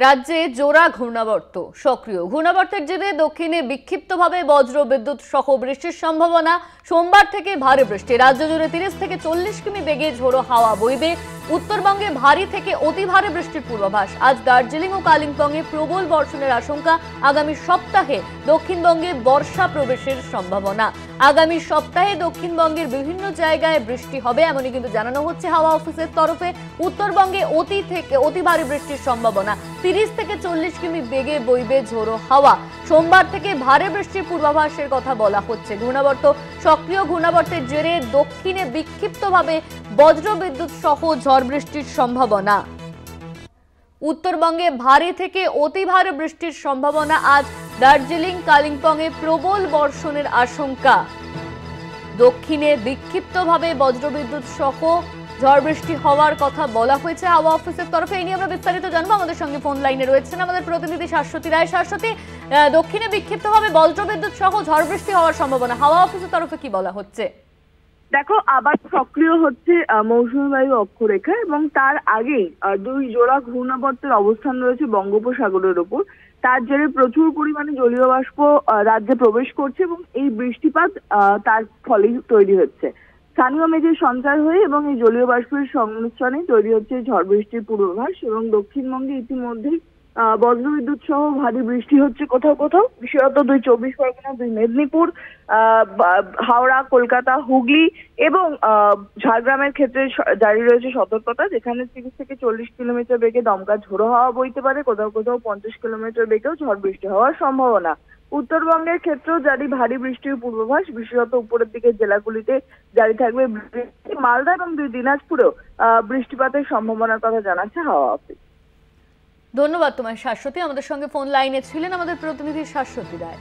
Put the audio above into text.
রাজ্যে জোড়া ঘূর্ণাবর্ত সক্রিয়। ঘূর্ণাবর্তের জেরে দক্ষিণে বিক্ষিপ্তভাবে বজ্র বিদ্যুৎ সহ বৃষ্টির সম্ভাবনা। সোমবার থেকে ভারী বৃষ্টি। রাজ্য জুড়ে 30 থেকে 40 কিমি বেগে ঝোড়ো হাওয়া বইবে। উত্তরবঙ্গে ভারী থেকে অতি ভারী বৃষ্টির পূর্বাভাস। আজ দার্জিলিং ও কালিম্পংয়ে প্রবল বর্ষণের আশঙ্কা। আগামী সপ্তাহে দক্ষিণবঙ্গে বর্ষা প্রবেশের সম্ভাবনা। আগামী সপ্তাহে দক্ষিণবঙ্গের বিভিন্ন জায়গায় বৃষ্টি হবে এমনই কিন্তু জানানো হচ্ছে হাওয়া অফিসের তরফে। উত্তরবঙ্গে অতি থেকে অতি ভারী বৃষ্টির সম্ভাবনা। 30 থেকে 40 কিমি বেগে বইবে ঝোড়ো হাওয়া। সোমবার থেকে ভারী বৃষ্টির পূর্বাভাসের কথা বলা হচ্ছে। ঘূর্ণাবর্ত সক্রিয়। ঘূর্ণাবর্তের জেরে দক্ষিণে বিক্ষিপ্তভাবে বজ্রবিদ্যুৎ সহ ঝড় বৃষ্টির সম্ভাবনা। উত্তরবঙ্গে ভারী থেকে অতি ভারী বৃষ্টির সম্ভাবনা। আজ দার্জিলিং কালিম্পংয়ে প্রবল বর্ষণের আশঙ্কা। দক্ষিণে বিক্ষিপ্তভাবে বজ্রবিদ্যুৎ সহ ঝড় বৃষ্টি হওয়ার কথা বলা হয়েছে হাওয়া অফিসের তরফে। এই নিয়ে আমরা বিস্তারিত জানবো। আমাদের সঙ্গে ফোন লাইনে রয়েছেন আমাদের প্রতিনিধি শাশ্বতী রায়। শাশ্বতী, দক্ষিণে বিক্ষিপ্তভাবে বজ্রবিদ্যুৎ সহ ঝড় বৃষ্টি হওয়ার সম্ভাবনা হাওয়া অফিসের তরফে কি বলা হচ্ছে? দেখো, আবার সক্রিয় হচ্ছে মৌসুমী বায়ু অক্ষরেখা এবং তার আগেই দুই জোড়া ঘূর্ণাবর্তের অবস্থান রয়েছে বঙ্গোপসাগরের ওপর। তার জেরে প্রচুর পরিমাণে জলীয় বাষ্প রাজ্যে প্রবেশ করছে এবং এই বৃষ্টিপাত তার ফলেই তৈরি হচ্ছে। স্থানীয় মেঘের সঞ্চার হয়ে এবং এই জলীয় বাষ্পের সংমিশ্রণে তৈরি হচ্ছে ঝড় বৃষ্টির পূর্বাভাস। এবং দক্ষিণবঙ্গে ইতিমধ্যেই বজ্রবিদ্যুৎ সহ ভারী বৃষ্টি হচ্ছে কোথাও কোথাও, বিশেষত 24 পরগনা, মেদিনীপুর, হাওড়া, কলকাতা, হুগলি এবং ঝাড়গ্রামের ক্ষেত্রে জারি রয়েছে সতর্কতা, যেখানে 30 থেকে 40 কিলোমিটার বেগে দমকা ঝোড়ো হাওয়া বইতে পারে। কোথাও কোথাও 50 কিলোমিটার বেগেও ঝড় বৃষ্টি হওয়ার সম্ভাবনা। উত্তরবঙ্গের ক্ষেত্রেও জারি ভারী বৃষ্টির পূর্বাভাস। বিশেষত উপরের দিকের জেলাগুলিতে জারি থাকবে বৃষ্টি। মালদা এবং দিনাজপুরেও বৃষ্টিপাতের সম্ভাবনার কথা জানাচ্ছে হাওয়া অফিস। ধন্যবাদ তোমায় শাশ্বতী। আমাদের সঙ্গে ফোন লাইনে ছিলেন আমাদের প্রতিনিধি শাশ্বতী রায়।